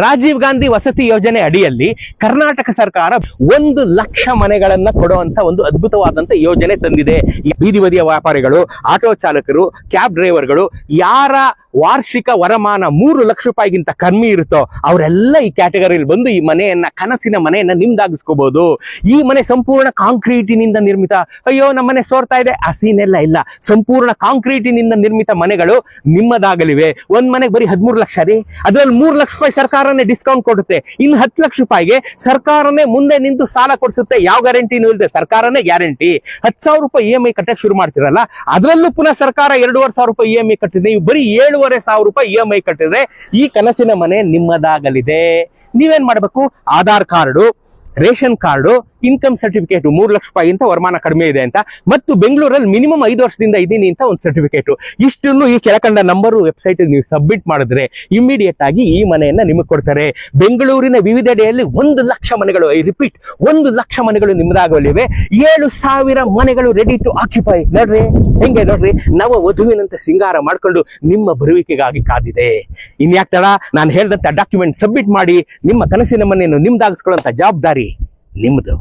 ರಾಜೀವ್ ಗಾಂಧಿ ವಸತಿ ಯೋಜನೆ ಅಡಿಯಲ್ಲಿ ಕರ್ನಾಟಕ ಸರ್ಕಾರ 1,00,000 ಮನೆಗಳನ್ನ ಕೊಡುವಂತ ಒಂದು ಅದ್ಭುತವಾದಂತ ಯೋಜನೆ ತಂದಿದೆ. ಈ ಬೀದಿ ಬದಿಯ ವ್ಯಾಪಾರಿಗಳು, ಆಟೋ ಚಾಲಕರು, ಕ್ಯಾಬ್ ಡ್ರೈವರ್ಗಳು, ಯಾರ ವಾರ್ಷಿಕ ವರಮಾನ 3 ಲಕ್ಷ ರೂಪಾಯಿಗಿಂತ ಕಮ್ಮಿ ಇರುತ್ತೋ ಅವರೆಲ್ಲ ಈ ಕ್ಯಾಟಗರಿಯಲ್ಲಿ ಬಂದು ಈ ಮನೆಯನ್ನ, ಕನಸಿನ ಮನೆಯನ್ನ ನಿಮ್ದಾಗಿಸ್ಕೋಬಹುದು. ಈ ಮನೆ ಸಂಪೂರ್ಣ ಕಾಂಕ್ರೀಟಿನಿಂದ ನಿರ್ಮಿತ. ಅಯ್ಯೋ ನಮ್ಮ ಮನೆ ಸೋರ್ತಾ ಇದೆ, ಆ ಸೀನೆಲ್ಲ ಇಲ್ಲ. ಸಂಪೂರ್ಣ ಕಾಂಕ್ರೀಟಿನಿಂದ ನಿರ್ಮಿತ ಮನೆಗಳು ನಿಮ್ಮದಾಗಲಿವೆ. ಒಂದ್ ಮನೆಗೆ ಬರೀ 13 ಲಕ್ಷ ರೀ, ಅದ್ರಲ್ಲಿ 3 ಲಕ್ಷ ರೂಪಾಯಿ ಸರ್ಕಾರನೇ ಡಿಸ್ಕೌಂಟ್ ಕೊಡುತ್ತೆ. ಇನ್ನು 10 ಲಕ್ಷ ರೂಪಾಯಿಗೆ ಸರ್ಕಾರನೇ ಮುಂದೆ ನಿಂತು ಸಾಲ ಕೊಡಿಸುತ್ತೆ. ಯಾವ ಗ್ಯಾರಂಟಿನೂ ಇಲ್ಲದೆ ಸರ್ಕಾರನೇ ಗ್ಯಾರಂಟಿ. 10,000 ರೂಪಾಯಿ EMI ಕಟ್ಟಕ್ಕೆ ಶುರು ಮಾಡ್ತಿರಲ್ಲ, ಅದರಲ್ಲೂ ಪುನಃ ಸರ್ಕಾರ 2,500 ರೂಪಾಯಿ EMI ಕಟ್ಟಿದೆ. ನೀವು ಬರೀ 7,500 ರೂಪಾಯಿ EMI ಕಟ್ಟಿದ್ರೆ ಈ ಕನಸಿನ ಮನೆ ನಿಮ್ಮದಾಗಲಿದೆ. ನೀವೇನ್ ಮಾಡ್ಬೇಕು? Aadhaar card, ration card, income certificate, 3 lakh ರೂಪಾಯಿ ಅಂತ ವರಮಾನ ಕಡಿಮೆ ಇದೆ ಅಂತ, ಮತ್ತು ಬೆಂಗಳೂರಲ್ಲಿ ಮಿನಿಮಮ್ 5 ವರ್ಷದಿಂದ ಇದ್ದೀನಿ ಅಂತ ಒಂದು ಸರ್ಟಿಫಿಕೇಟ್. ಇಷ್ಟನ್ನು ಈ ಕೆಳಕಂಡ ನಂಬರ್ ವೆಬ್ಸೈಟ್ ನೀವು ಸಬ್ಮಿಟ್ ಮಾಡಿದ್ರೆ ಇಮಿಡಿಯೇಟ್ ಆಗಿ ಈ ಮನೆಯನ್ನ ನಿಮಗೆ ಕೊಡ್ತಾರೆ. ಬೆಂಗಳೂರಿನ ವಿವಿಧೆಡೆಯಲ್ಲಿ 1 ಲಕ್ಷ ಮನೆಗಳು, ಐ ರಿಪೀಟ್, 1 ಲಕ್ಷ ಮನೆಗಳು ನಿಮ್ಮದಾಗಲಿವೆ. 7,000 ಮನೆಗಳು ರೆಡಿ ಟು ಆಕ್ಯುಪೈ. ನೋಡ್ರಿ ಹೆಂಗೆ, ನೋಡ್ರಿ ನವ ವಧುವಿನಂತೆ ಸಿಂಗಾರ ಮಾಡ್ಕೊಂಡು ನಿಮ್ಮ ಬರುವಿಕೆಗಾಗಿ ಕಾದಿದೆ. ಇನ್ಯಾಕ್ ತಡ, ನಾನು ಹೇಳಿದಂತ ಡಾಕ್ಯುಮೆಂಟ್ ಸಬ್ಮಿಟ್ ಮಾಡಿ ನಿಮ್ಮ ಕನಸಿನ ಮನೆಯನ್ನು ನಿಮ್ದಾಗಿಸ್ಕೊಳ್ಳುವಂತ ಜವಾಬ್ದಾರಿ ನಿಮ್ಮದು.